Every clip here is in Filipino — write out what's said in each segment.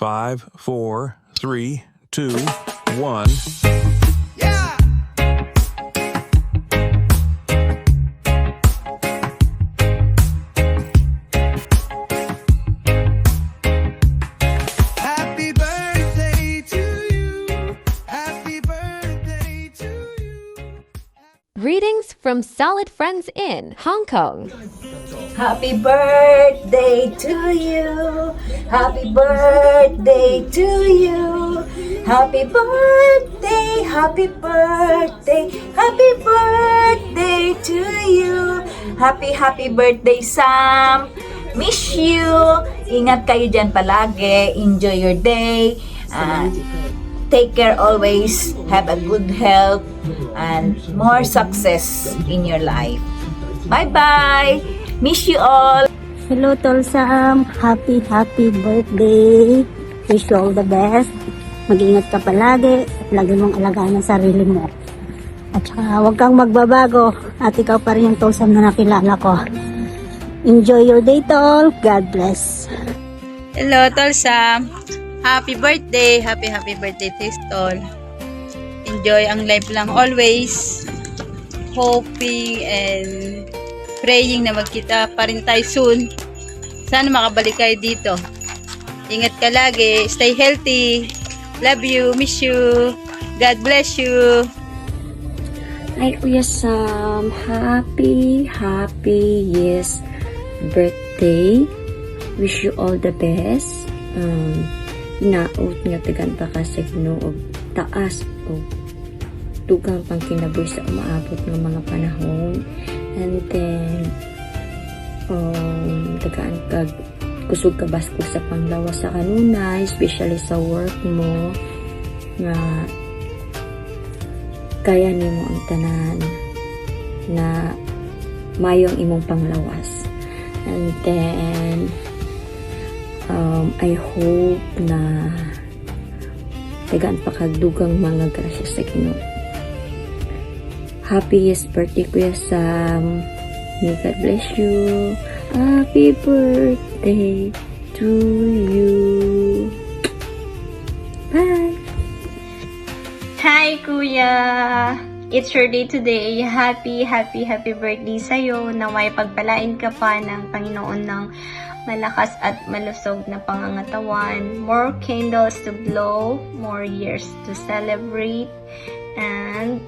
5, 4, 3, 2, 1. Yeah! Happy birthday to you. Happy birthday to you. Greetings from Solid Friends in Hong Kong. Happy birthday to you. Happy birthday to you. Happy birthday, happy birthday, happy birthday to you. Happy birthday, Sam. Miss you. Ingat kayo dyan palagi. Enjoy your day. Take care always. Have a good health and more success in your life. Bye-bye. Miss you all. Hello, Tol Sam. Happy birthday. Wish you all the best. Mag-ingat ka palagi at lagi mong alagaan ang sarili mo. At saka huwag kang magbabago at ikaw pa rin yung Tol Sam na nakilala ko. Enjoy your day, Tol. God bless. Hello, Tol Sam. Happy birthday. Happy birthday to you, Tol. Enjoy ang life lang always. Hoping and praying na magkita pa rin tayo soon. Sana makabalik kayo dito. Ingat ka lagi. Stay healthy. Love you. Miss you. God bless you. Hi, Kuya Sam. Happy yes birthday. Wish you all the best. Inaot nga tagan pa ka sa Ginoo og taas o tugang pang kinabuhi sa umaabot ng mga panahon. And then tagaan kag kusog ka basko sa panglawas sa kanunay, especially sa work mo nga kaya nimo ang tanan na mayong imong panglawas. And then I hope na tagaan pa kagdugang mga grasya sa Ginoo. Happiest birthday, Kuya Sam. May God bless you. Happy birthday to you. Bye! Hi, Kuya! It's your day today. Happy birthday sa'yo. Naway pagpalain ka pa ng Panginoon ng malakas at malusog na pangangatawan. More candles to blow. More years to celebrate. And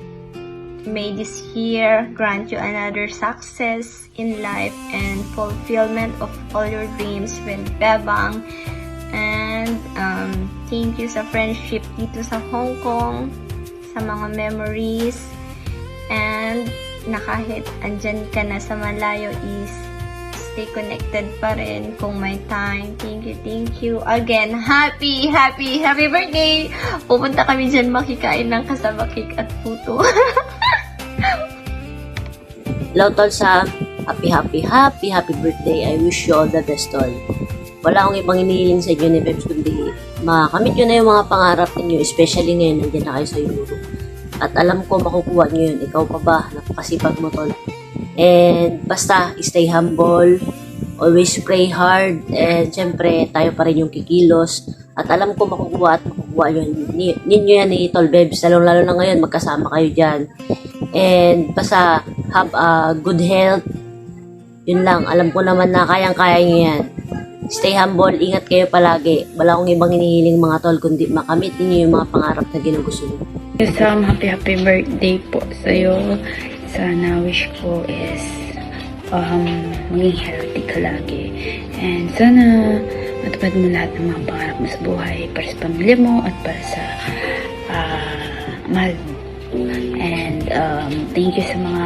may this year grant you another success in life and fulfillment of all your dreams with Bebang. And thank you sa friendship dito sa Hong Kong, sa mga memories. And na kahit andyan ka na sa malayo is stay connected pa rin kung may time. Thank you. Again, happy birthday! Pupunta kami dyan makikain ng kasama cake at puto. Hello, Tol Sam. Happy birthday. I wish you all the best, Tol. Wala akong ibang inihiling sa inyo ni Peps, kundi makamit nyo na yung mga pangarap ninyo, especially ngayon, nandiyan na kayo sa Europe. At alam ko makukuha nyo yun. Ikaw pa ba? Napakasipag mo, Tol. And basta, stay humble. Always pray hard. And syempre, tayo pa rin yung kikilos. At alam ko makukuha yun. Ninyo yan ni Tol Bebs. Lalo na ngayon, magkasama kayo dyan. And basta, have a good health. Yun lang. Alam ko naman na kayang-kaya nyo yan. Stay humble. Ingat kayo palagi. Wala akong ibang inihiling mga tol, kundi makamit ninyo yung mga pangarap na ginugusto nyo. Sam, happy birthday po sa'yo. Sana wish ko is maging healthy ka lagi. And sana matupad mo lahat ng mga pangarap mo sa buhay para sa pamilya mo at para sa mahal mo. And thank you sa mga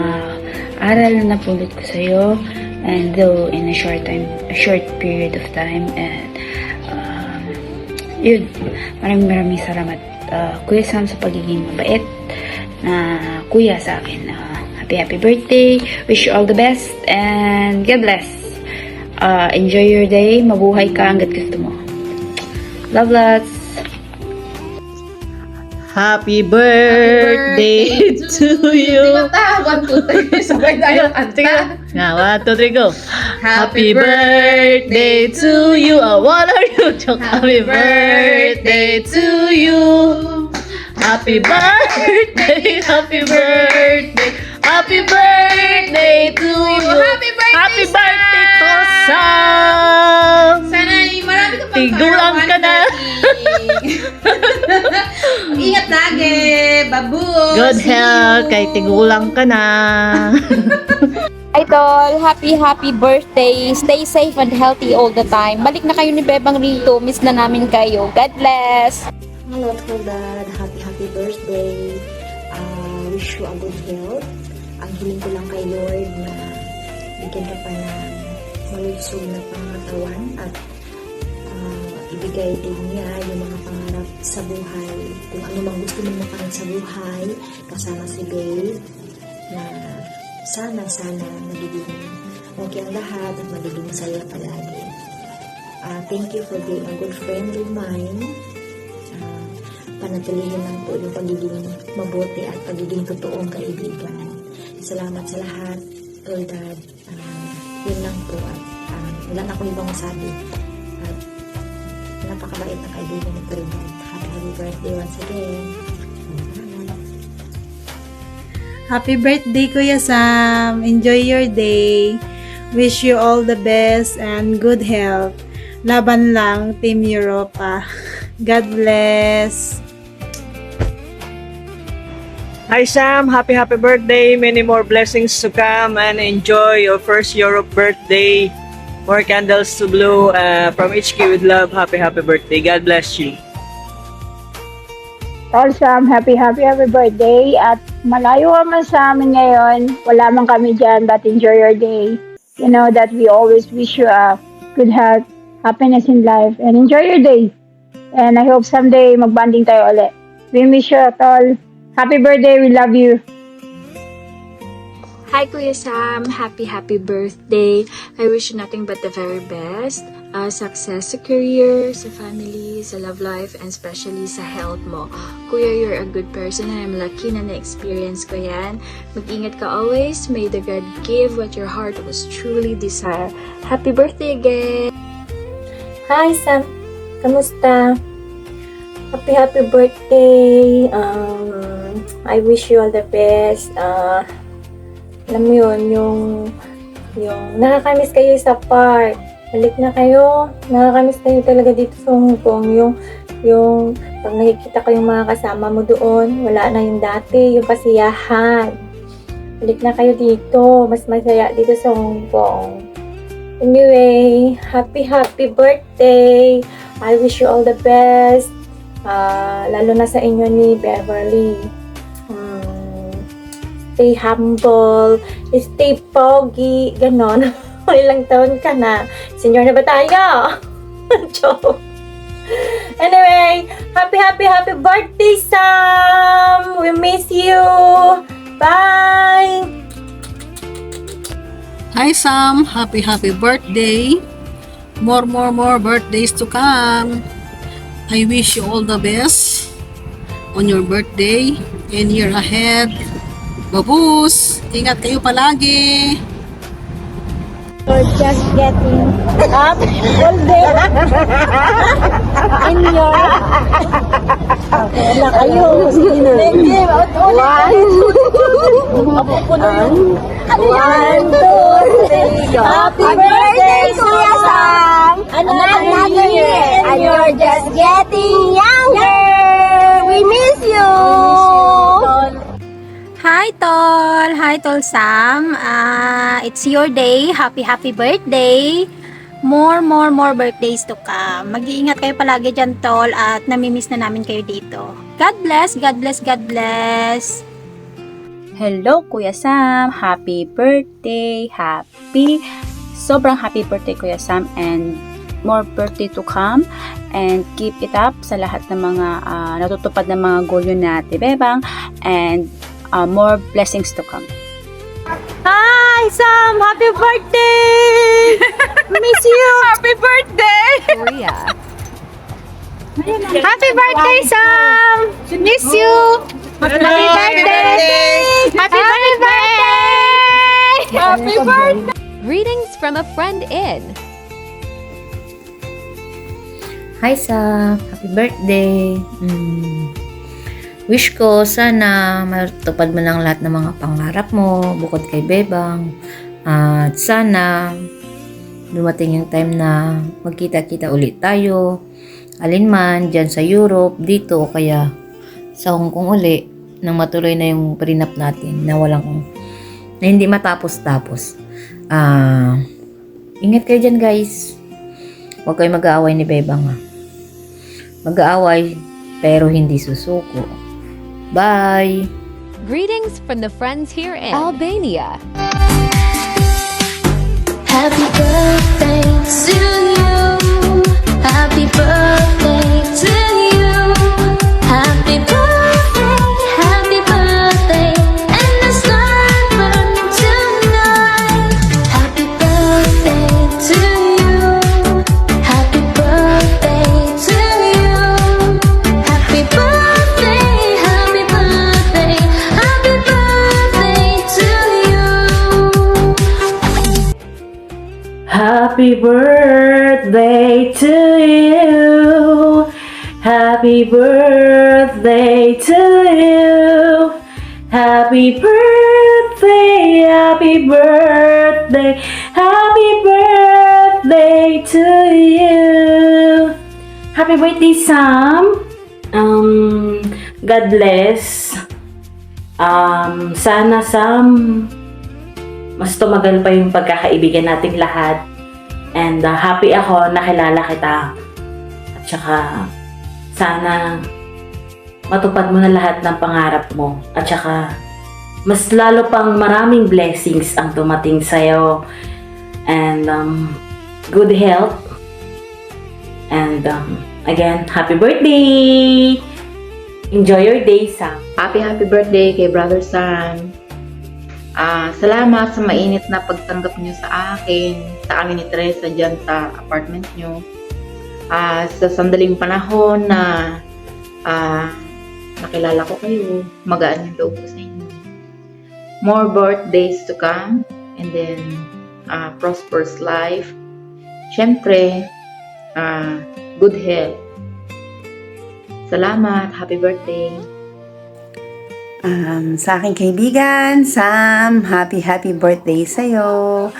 aral na napulot ko sa'yo. And though in a short period of time. And yun, maraming salamat Kuya Sam sa pagiging mabait na kuya sa akin. Happy birthday. Wish you all the best and God bless. Enjoy your day. Mabuhay ka hanggat gusto mo. Love lots. Happy birthday to you. Sabay tayo. Nga, 1, 2, 3, go. Happy birthday to you. Oh, what are you? Happy birthday to you. Happy birthday, happy birthday, happy birthday to you. Happy birthday to Sam. Sana marami ka pang Tigulang ka na. Ingat lagi, babu. Good health, kay tigulang ka na. Idol, happy birthday. Stay safe and healthy all the time. Balik na kayo ni Bebang rito. Miss na namin kayo. God bless. Hello, Dad. Happy birthday. Wish you a good health. Ang hiling ko lang kay Lord na bigyan ka pa ng malusog na pangatawan at ibigay din niya yung mga pangarap sa buhay. Kung ano mang gusto mong makamit sa buhay, kasama si Babe, na sana magiging okay ang lahat at magiging masaya palagi. Thank you for being a good friend of mine. Panatilihin lang po yung pagiging mabuti at pagiging totoong kaibigan. Salamat sa lahat, Lord Dad. Yun lang po at wala na akong ibang masabi. At napakabait na kaibigan ni Lord Dad. Happy birthday once again. Happy birthday, Kuya Sam. Enjoy your day. Wish you all the best and good health. Laban lang, Team Europa. God bless. Hi Sam, happy birthday. Many more blessings to come and enjoy your first Europe birthday. More candles to blow from HQ with love. Happy birthday. God bless you. Tol Sam, happy birthday. At malayo man sa amin ngayon, wala man kami dyan, but enjoy your day. You know that we always wish you a good health, happiness in life, and enjoy your day. And I hope someday magbanding tayo ulit. We miss you, Tol. Happy birthday, we love you. Hi Kuya Sam, happy birthday. I wish you nothing but the very best. Success sa career, sa family, sa love life, and especially sa health mo. Kuya, you're a good person and I'm lucky na na-experience ko yan. Mag-ingat ka always. May the God give what your heart was truly desire. Happy birthday again! Hi Sam, kamusta? Happy birthday. I wish you all the best. Alam mo yun, yung nakakamiss kayo sa park. Balik na kayo. Nakakamiss kayo talaga dito sa Hong Kong. Yung pag nakikita ko yung mga kasama mo doon, wala na yung dati, yung kasiyahan. Balik na kayo dito. Mas masaya dito sa Hong Kong. Anyway, happy birthday. I wish you all the best. Lalo na sa inyo ni Beverly. Stay humble, stay pogi, ganon. Ilang taon ka na? Senior na ba tayo? Joke. Anyway, happy birthday, Sam! We miss you! Bye! Hi Sam, happy birthday. More birthdays to come. I wish you all the best on your birthday and year ahead. Babus, ingat kayo palagi. You're just getting up all day in your wala kayo. One, two, three, go. Happy birthday, Kuya Sam! Another year, and you're just getting younger. We miss you. Hi Tol Sam. It's your day. Happy birthday. More birthdays to come. Mag-iingat kayo palagi dyan, Tol, at namimiss na namin kayo dito. God bless. Hello, Kuya Sam. Happy birthday. Sobrang happy birthday, Kuya Sam, and more birthday to come, and keep it up sa lahat ng mga natutupad ng mga goal yun natin, Bebang, and more blessings to come. Hi, Sam! Happy birthday! Miss you! Happy birthday! Korea. Happy birthday, Sam! Miss you! Happy birthday! Happy birthday! Happy birthday! Greetings from a friend in Hi Sam, happy birthday. Wish ko sana matupad mo lang lahat ng mga pangarap mo bukod kay Bebang. At sana dumating yung time na magkita-kita ulit tayo. Alinman, dyan sa Europe, dito o kaya sa Hong Kong uli nang matuloy na yung prenup natin na hindi matapos-tapos. Ingat kayo dyan guys. Huwag kayo mag-aaway ni Bebang ha. Mag-aaway pero hindi susuko. Bye! Greetings from the friends here in Albania. Happy birthday to you. Happy birthday to you. Happy birthday, and the sun burning tonight. Happy birthday to you. Happy birthday to you. Happy birthday, happy birthday, happy birthday to you. Happy birthday to you. Happy birthday to you. Happy birthday, happy birthday, happy birthday to you. Happy birthday, Sam. God bless. Sana, Sam, mas tumagal pa yung pagkakaibigan nating lahat. And happy ako nakilala kita. At saka, sana matupad mo na lahat ng pangarap mo. At saka, mas lalo pang maraming blessings ang dumating sa'yo. And good health. And again, happy birthday! Enjoy your day, Sam. Happy birthday kay Brother Sam. Salamat sa mainit na pagtanggap niyo sa akin, sa amin ni Teresa dyan sa apartment niyo. Sa sandaling panahon na nakilala ko kayo, magaan yung loob ko sa inyo. More birthdays to come, and then prosperous life. Siyempre, good health. Salamat, happy birthday. Sa aking kaibigan, Sam, happy birthday sa'yo.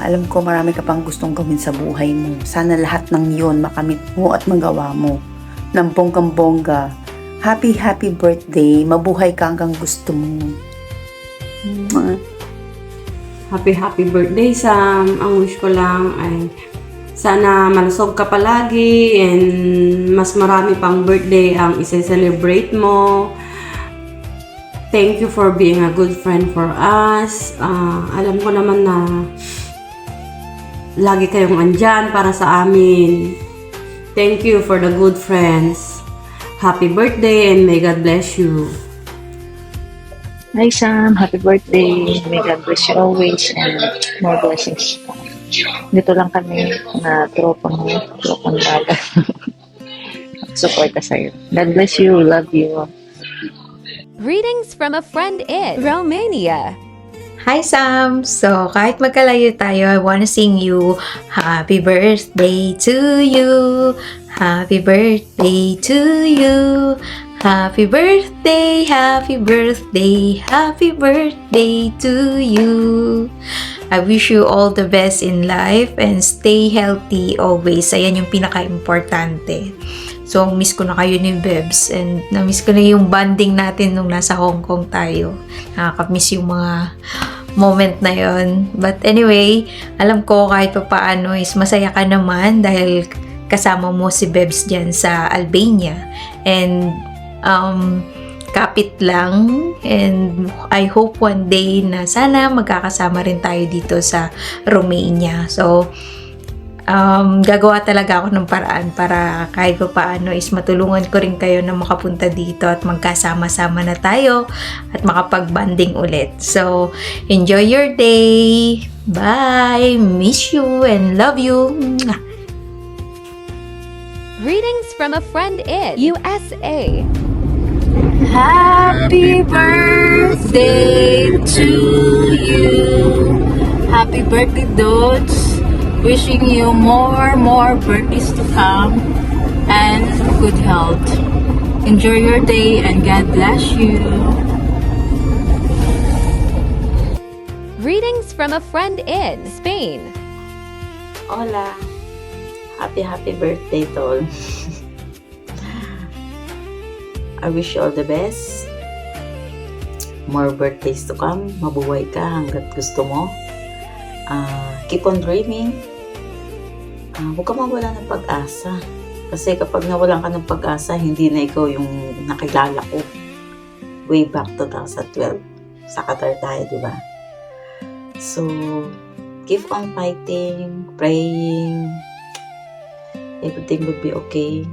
Alam ko marami ka pang gustong gawin sa buhay mo. Sana lahat ng yun makamit mo at magawa mo ng bonggang-bongga. Happy birthday. Mabuhay ka hanggang gusto mo. Happy birthday, Sam. Ang wish ko lang ay sana malusog ka palagi and mas marami pang birthday ang isi-celebrate mo. Thank you for being a good friend for us. Alam ko naman na lagi kayong andyan para sa amin. Thank you for the good friends. Happy birthday and may God bless you. Hi Sam, happy birthday. May God bless you always and more blessings. Dito lang kami na tropang dagat. Support ka sa'yo. God bless you. Love you. Greetings from a friend in Romania. Hi Sam! So, kahit magkalayo tayo, I wanna sing you happy birthday to you. Happy birthday to you. Happy birthday, happy birthday, happy birthday to you. I wish you all the best in life and stay healthy always. Ayan yung pinaka-importante. So, miss ko na kayo ni Bebs and na-miss ko na yung bonding natin nung nasa Hong Kong tayo. Nakaka-miss yung mga moment na yon. But anyway, alam ko kahit pa paano is masaya ka naman dahil kasama mo si Bebs dyan sa Albania. And kapit lang and I hope one day na sana magkakasama rin tayo dito sa Romania. So, gagawa talaga ako ng paraan para kahit pa paano is matulungan ko rin kayo na makapunta dito at magkasama-sama na tayo at makapag-banding ulit. So, enjoy your day! Bye! Miss you and love you! Greetings from a friend in USA. Happy birthday to you. Happy birthday, Dodge. Wishing you more birthdays to come and good health. Enjoy your day and God bless you. Greetings from a friend in Spain. Hola. Happy birthday, Tol. I wish you all the best. More birthdays to come. Mabuhay ka hanggat gusto mo. Keep on dreaming. Huwag ka mawala ng pag-asa. Kasi kapag nawalan ka ng pag-asa, hindi na ikaw yung nakilala ko. Way back 2012. Sa Qatar tayo, di ba? So, keep on fighting, praying. Everything will be okay.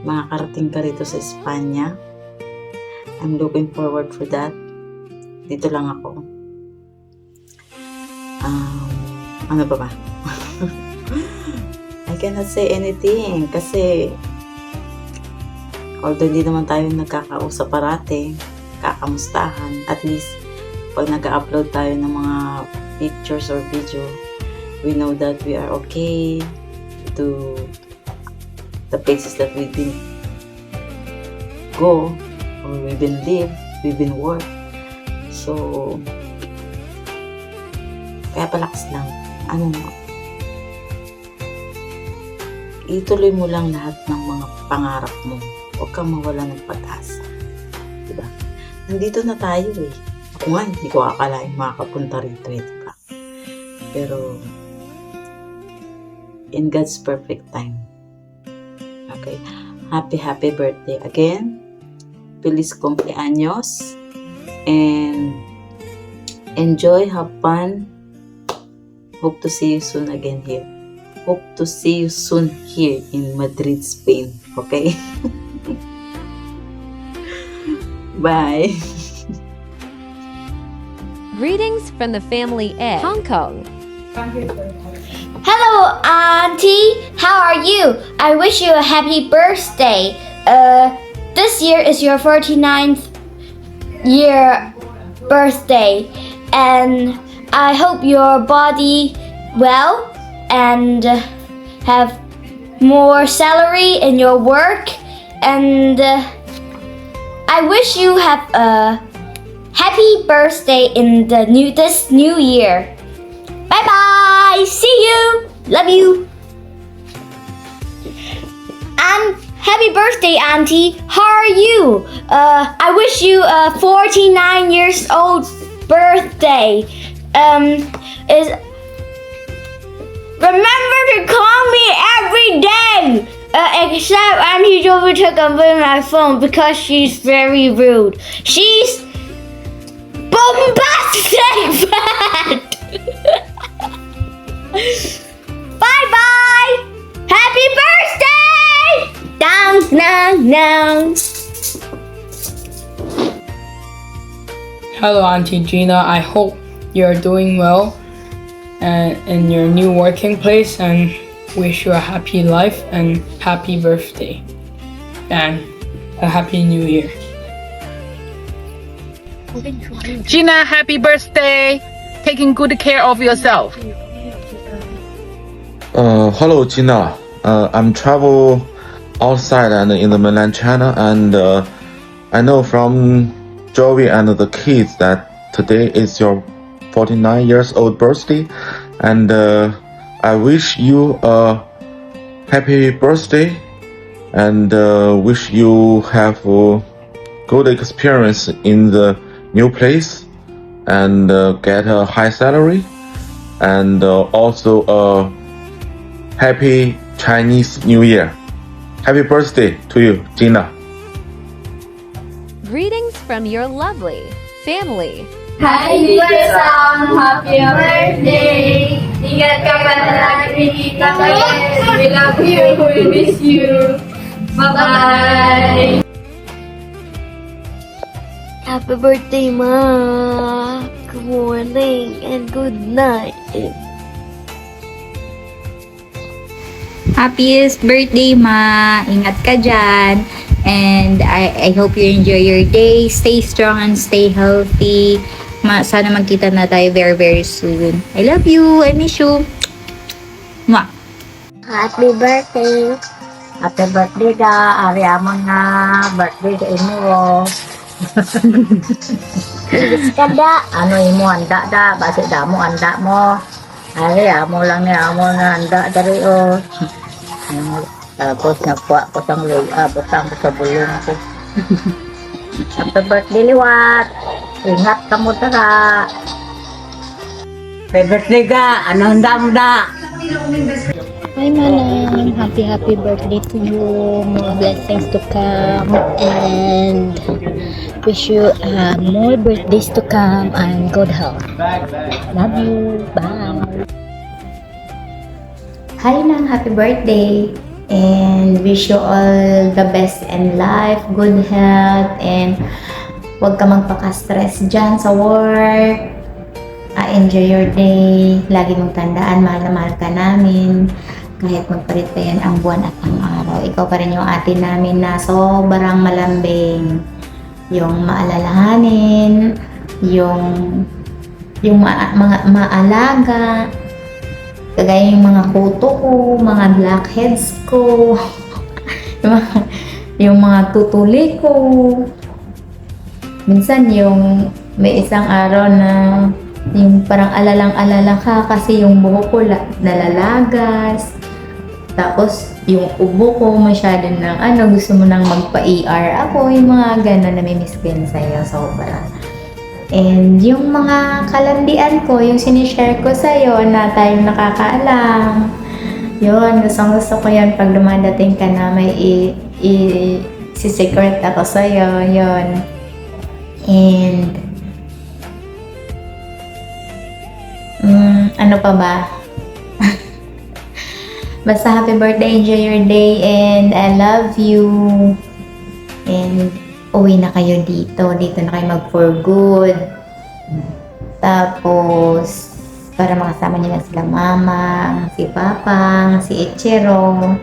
Makakarating ka rito sa Espanya. I'm looking forward for that. Dito lang ako. Ano ba? I cannot say anything kasi although hindi naman tayo nagkakausap parate, kakamustahan, at least pag nag-upload tayo ng mga pictures or video, we know that we are okay to the places that we've been go or we've been live, we've been work. So, kaya palakas lang. Ituloy mo lang lahat ng mga pangarap mo. Huwag kang mawala ng pag-asa. Diba? Nandito na tayo eh. Ako nga, hindi ko akalain makakapunta rito. Diba? Pero, in God's perfect time. Okay? Happy birthday again. Feliz cumpleaños. And enjoy, have fun. Hope to see you soon again here. Hope to see you soon here in Madrid, Spain. Okay? Bye. Greetings from the family in Hong Kong. Hello, Auntie. How are you? I wish you a happy birthday. This year is your 49th year birthday, and I hope your body well and have more salary in your work, and I wish you have a happy birthday in this new year. Bye bye. See you. Love you. And happy birthday, Auntie. How are you? I wish you a 49 years old birthday. Remember to call me every day. Except Auntie Jovi took away my phone because she's very rude. She's bombastic fat. Bye bye. Happy birthday. Down. Hello, Auntie Gina. I hope you're doing well in your new working place, and wish you a happy life and happy birthday and a happy new year. Gina, happy birthday. Taking good care of yourself. Hello, Gina. I'm travel outside and in the mainland China, and I know from Joey and the kids that today is your 49 years old birthday, and I wish you a happy birthday, and wish you have a good experience in the new place, and get a high salary, and also a happy Chinese New Year. Happy birthday to you, Gina. Greetings from your lovely family. Hi, Kuya Sam! Happy birthday! Ingat ka palagi, Tita Kayes. We love you. We miss you. Bye-bye! Happy birthday, Ma! Good morning and good night. Happiest birthday, Ma! Ingat ka dyan. And I hope you enjoy your day. Stay strong and stay healthy. Sana magkita na tayo very, very soon. I love you. I miss you. Mwah. Happy birthday! Happy birthday ka! Ari amon nga birthday sa imo. Ibig ka da! Ano imo anda da? Basi da mo anda mo. Ari amo lang ni amo nga anda dari o. Tapos napuwa ko sang butang ko sa bulong ko. Happy birthday liwat! Ingat ka mo tara! Happy birthday ka! Anong handa? Hi Manang, happy birthday to you. More blessings to come and wish you more birthdays to come and good health. Love you. Bye. Hi Nang, happy birthday. And wish you all the best in life, good health, and huwag ka magpaka-stress dyan sa work. Enjoy your day. Lagi mong tandaan, mahal na mahal ka namin. Kahit magpalit pa yan ang buwan at ang araw. Ikaw pa rin yung ate namin na sobrang malambing. Yung maalalahanin, yung mga maalaga, kagaya yung mga kuto ko, mga blackheads ko, yung mga tutuli ko. Minsan yung may isang araw na yung parang alalang-alala ka kasi yung buhok ko nalalagas. Tapos yung ubo ko masyado ng gusto mo nang magpa-ER ako, yung mga gano'n, namimiss ko yun sa'yo sobra. And yung mga kalandian ko, yung sinishare ko sa'yo na tayong nakakaalam, yun, gusto ko yan pag dumadating ka na may si-secret ako sa'yo, yun. And ano pa ba? Basta happy birthday, enjoy your day, and I love you. And uwi na kayo dito na kayo mag for good. Tapos para makasama niyo na sila mama, si papa, si Ichiro.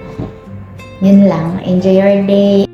Yun lang, enjoy your day.